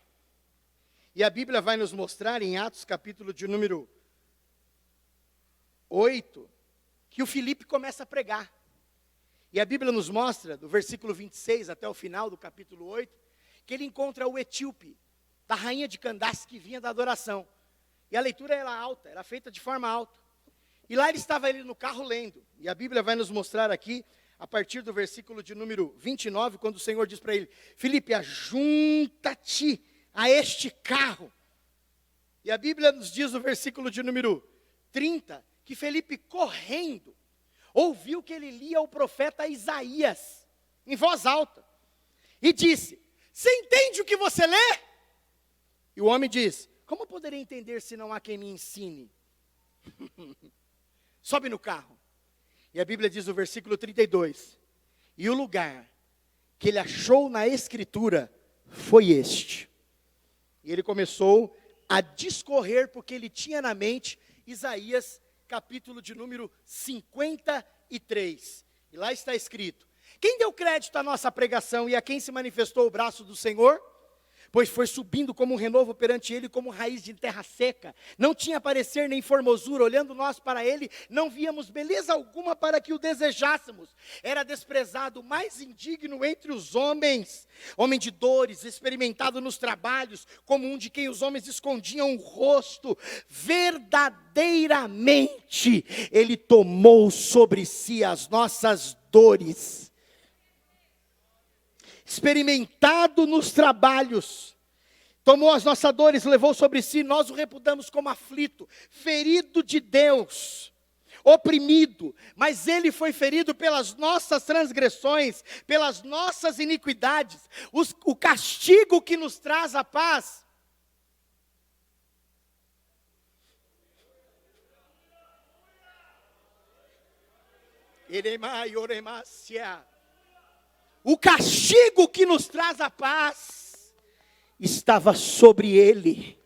E a Bíblia vai nos mostrar em Atos capítulo de número 8, que o Filipe começa a pregar. E a Bíblia nos mostra, do versículo 26 até o final do capítulo 8, que ele encontra o etíope, da rainha de Candace, que vinha da adoração. E a leitura era alta, era feita de forma alta. E lá estava ele no carro lendo. E a Bíblia vai nos mostrar aqui, a partir do versículo de número 29, quando o Senhor diz para ele: Filipe, ajunta-te a este carro. E a Bíblia nos diz no versículo de número 30, que Filipe, correndo, ouviu que ele lia o profeta Isaías, em voz alta, e disse: você entende o que você lê? E o homem diz: como poderei entender se não há quem me ensine? Sobe no carro. E a Bíblia diz no versículo 32, e o lugar que ele achou na Escritura foi este. E ele começou a discorrer, porque ele tinha na mente Isaías, capítulo de número 53. E lá está escrito: quem deu crédito à nossa pregação e a quem se manifestou o braço do Senhor? Pois foi subindo como um renovo perante ele, como raiz de terra seca. Não tinha parecer nem formosura, olhando nós para ele, não víamos beleza alguma para que o desejássemos. Era desprezado, mais indigno entre os homens, homem de dores, experimentado nos trabalhos, como um de quem os homens escondiam o rosto. Verdadeiramente, ele tomou sobre si as nossas dores, experimentado nos trabalhos, tomou as nossas dores, levou sobre si, nós o reputamos como aflito, ferido de Deus, oprimido, mas ele foi ferido pelas nossas transgressões, pelas nossas iniquidades. O castigo que nos traz a paz o castigo que nos traz a paz estava sobre ele.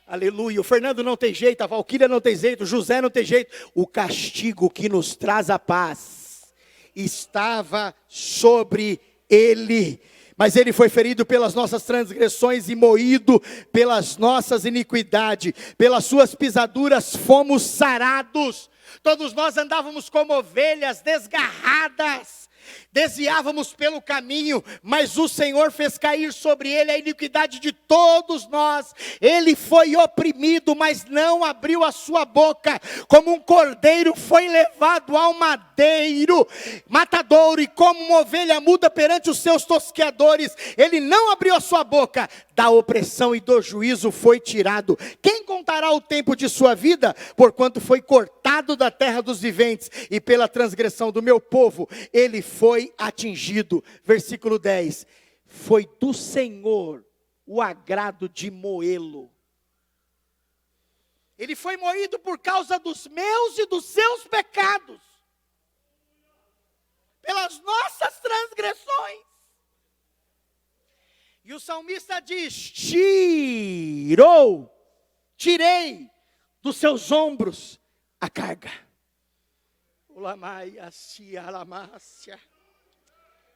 Aleluia. O Fernando não tem jeito, a Valquíria não tem jeito, o José não tem jeito. O castigo que nos traz a paz estava sobre ele. Mas ele foi ferido pelas nossas transgressões e moído pelas nossas iniquidades. Pelas suas pisaduras fomos sarados. Todos nós andávamos como ovelhas desgarradas, desviávamos pelo caminho, mas o Senhor fez cair sobre ele a iniquidade de todos nós. Ele foi oprimido, mas não abriu a sua boca. Como um cordeiro foi levado ao matadouro, e como uma ovelha muda perante os seus tosqueadores, ele não abriu a sua boca. Da opressão e do juízo foi tirado. Quem contará o tempo de sua vida? Porquanto foi cortado da terra dos viventes, e pela transgressão do meu povo ele foi atingido. Versículo 10. Foi do Senhor o agrado de moê-lo. Ele foi moído por causa dos meus e dos seus pecados, pelas nossas transgressões. E o salmista diz: tirei dos seus ombros a carga.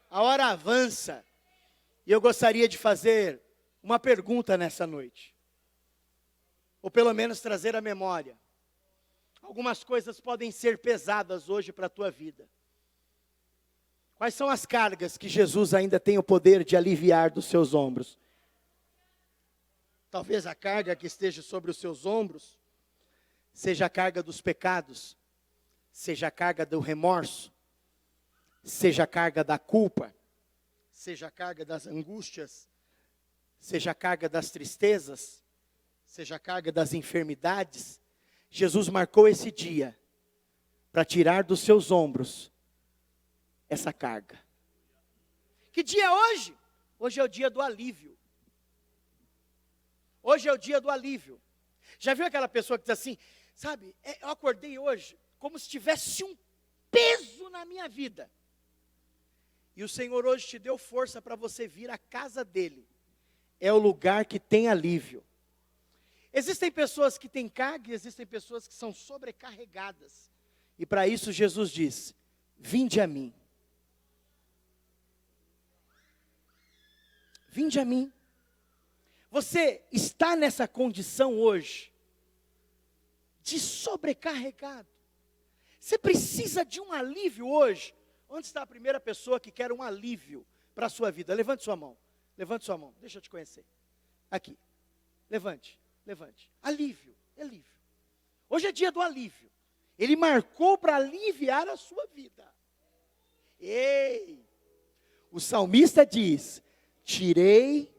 A hora avança, e eu gostaria de fazer uma pergunta nessa noite, ou pelo menos trazer à memória. Algumas coisas podem ser pesadas hoje para a tua vida. Quais são as cargas que Jesus ainda tem o poder de aliviar dos seus ombros? Talvez a carga que esteja sobre os seus ombros seja a carga dos pecados, seja a carga do remorso, seja a carga da culpa, seja a carga das angústias, seja a carga das tristezas, seja a carga das enfermidades. Jesus marcou esse dia para tirar dos seus ombros essa carga. Que dia é hoje? Hoje é o dia do alívio. Hoje é o dia do alívio. Já viu aquela pessoa que diz assim, sabe, eu acordei hoje como se tivesse um peso na minha vida. E o Senhor hoje te deu força para você vir à casa dele. É o lugar que tem alívio. Existem pessoas que têm carga e existem pessoas que são sobrecarregadas. E para isso Jesus diz: vinde a mim. Vinde a mim. Você está nessa condição hoje de sobrecarregado. Você precisa de um alívio hoje. Onde está a primeira pessoa que quer um alívio para a sua vida? Levante sua mão. Levante sua mão. Deixa eu te conhecer. Aqui. Levante. Levante. Alívio. Alívio. Hoje é dia do alívio. Ele marcou para aliviar a sua vida. Ei! O salmista diz: tirei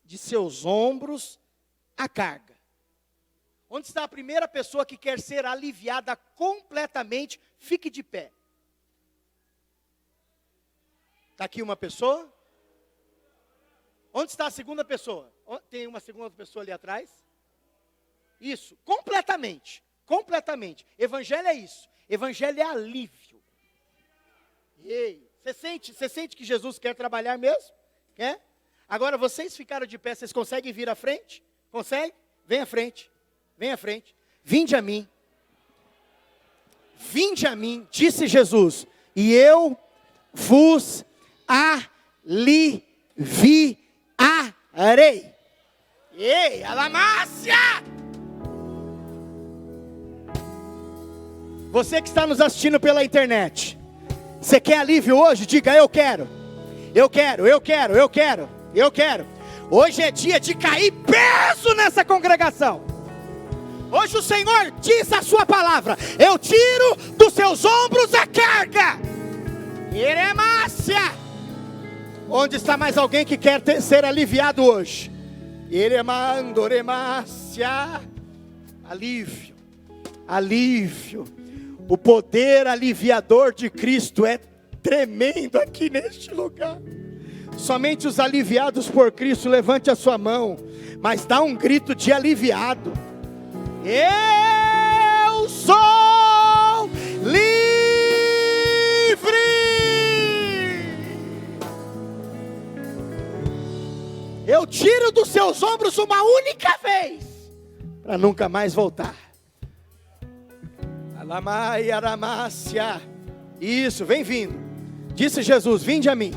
de seus ombros a carga. Onde está a primeira pessoa que quer ser aliviada completamente? Fique de pé. Está aqui uma pessoa? Onde está a segunda pessoa? Tem uma segunda pessoa ali atrás? Isso, completamente. Completamente. Evangelho é isso. Evangelho é alívio. Ei, você sente que Jesus quer trabalhar mesmo? Quer? Agora vocês ficaram de pé, vocês conseguem vir à frente? Consegue? Vem à frente. Vem à frente. Vinde a mim. Vinde a mim, disse Jesus, e eu vos aliviarei. Ei, alamácia! Você que está nos assistindo pela internet, você quer alívio hoje? Diga: eu quero. Eu quero, eu quero, eu quero, eu quero. Hoje é dia de cair peso nessa congregação. Hoje o Senhor diz a sua palavra: eu tiro dos seus ombros a carga. Eremácia. Onde está mais alguém que quer ser aliviado hoje? Eremandoremácia. Alívio. Alívio. O poder aliviador de Cristo é tremendo aqui neste lugar. Somente os aliviados por Cristo, levante a sua mão, mas dá um grito de aliviado. Eu sou livre. Eu tiro dos seus ombros uma única vez, para nunca mais voltar. Alamai, aramácia. Isso, vem vindo. Disse Jesus: vinde a mim.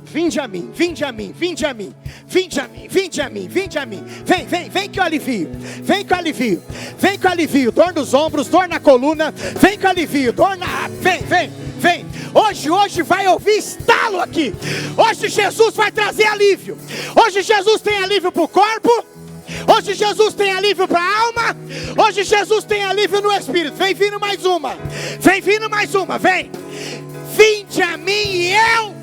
Vinde a mim, vinde a mim, vinde a mim, vinde a mim, vinde a mim, vinde a mim. Vem, vem, vem que eu alivio. Vem que eu alivio. Vem que eu alivio. Dor nos ombros, dor na coluna. Vem que eu alivio. Dor na... Vem, vem, vem. Hoje vai ouvir estalo aqui. Hoje Jesus vai trazer alívio. Hoje Jesus tem alívio para o corpo. Hoje Jesus tem alívio para a alma. Hoje Jesus tem alívio no espírito. Vem vindo mais uma. Vem vindo mais uma. Vem. Vinde a mim e eu.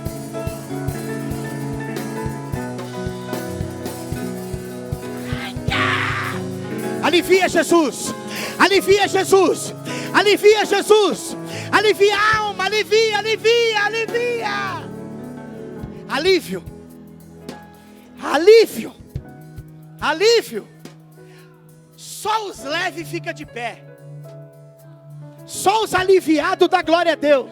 Alivia Jesus. Alivia Jesus. Alivia Jesus. Alivia a alma. Alivia, alivia, alivia. Alívio. Alívio. Alívio. Só os leves ficam de pé. Só os aliviados da glória a Deus.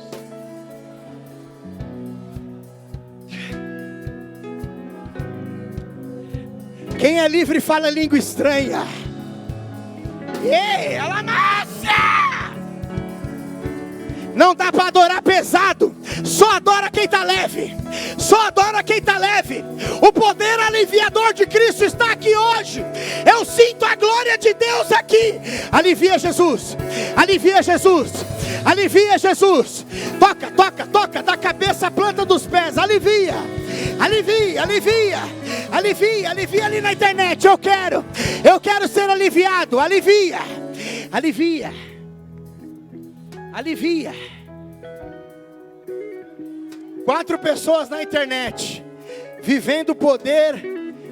Quem é livre fala língua estranha. Ei, alamácia! Não dá para adorar pesado. Só adora quem está leve. Só adora quem está leve. O poder aliviador de Cristo está aqui hoje. Eu sinto a glória de Deus aqui. Alivia Jesus. Alivia Jesus. Alivia Jesus. Toca, toca, toca. Da cabeça à planta dos pés. Alivia. Alivia, alivia. Alivia, alivia ali na internet. Eu quero ser aliviado. Alivia. Alivia. Alivia. 4 pessoas na internet vivendo o poder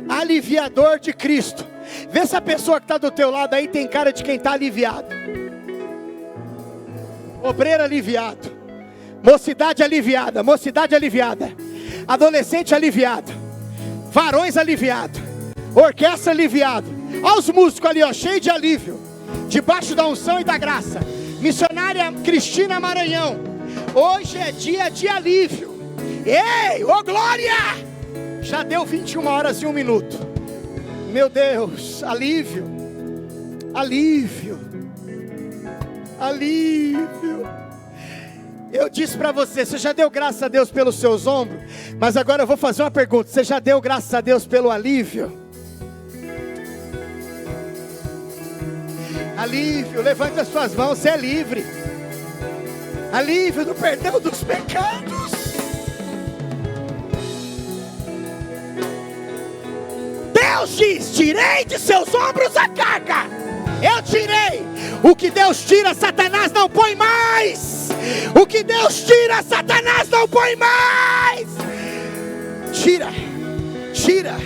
aliviador de Cristo. Vê se a pessoa que está do teu lado aí tem cara de quem está aliviado. Obreiro aliviado. Mocidade aliviada. Mocidade aliviada. Adolescente aliviado. Varões aliviado. Orquestra aliviado. Olha os músicos ali, ó, cheio de alívio. Debaixo da unção e da graça. Missionária Cristina Maranhão. Hoje é dia de alívio. Ei, ô glória! Já deu 21 horas e 1 minuto. Meu Deus, alívio. Alívio. Alívio. Eu disse para você já deu graças a Deus pelos seus ombros? Mas agora eu vou fazer uma pergunta. Você já deu graças a Deus pelo alívio? Alívio, levante as suas mãos, você é livre. Alívio do perdão dos pecados. Deus diz: tirei de seus ombros a carga. Eu tirei. O que Deus tira, Satanás não põe mais. O que Deus tira, Satanás não põe mais. Tira, tira,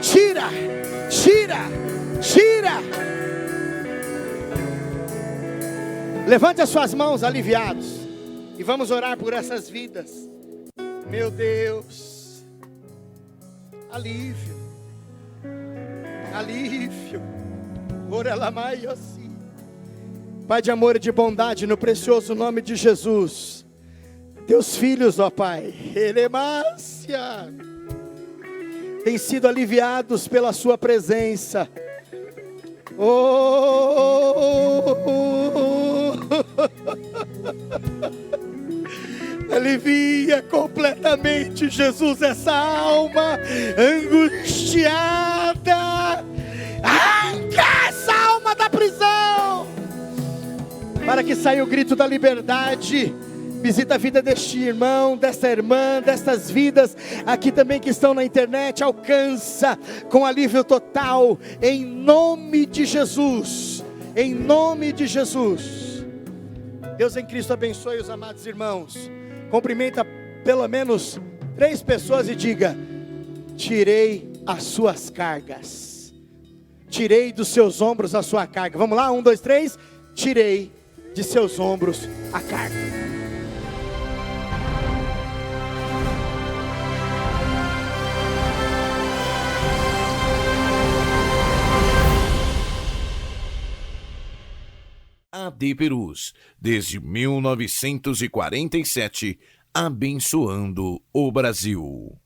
tira, tira, tira. Levante as suas mãos, aliviados, e vamos orar por essas vidas. Meu Deus, alívio, alívio. Pai de amor e de bondade, no precioso nome de Jesus, teus filhos, ó Pai, Eremácia, têm sido aliviados pela sua presença. Alivia completamente, Jesus, essa alma angustiada. Arranca essa alma da prisão, para que saia o grito da liberdade. Visita a vida deste irmão, desta irmã, destas vidas aqui também que estão na internet. Alcança com alívio total, em nome de Jesus. Em nome de Jesus. Deus em Cristo abençoe os amados irmãos. Cumprimenta pelo menos 3 pessoas e diga: tirei as suas cargas. Tirei dos seus ombros a sua carga. Vamos lá, 1, 2, 3. Tirei de seus ombros a carga. AD Perus, desde 1947, abençoando o Brasil.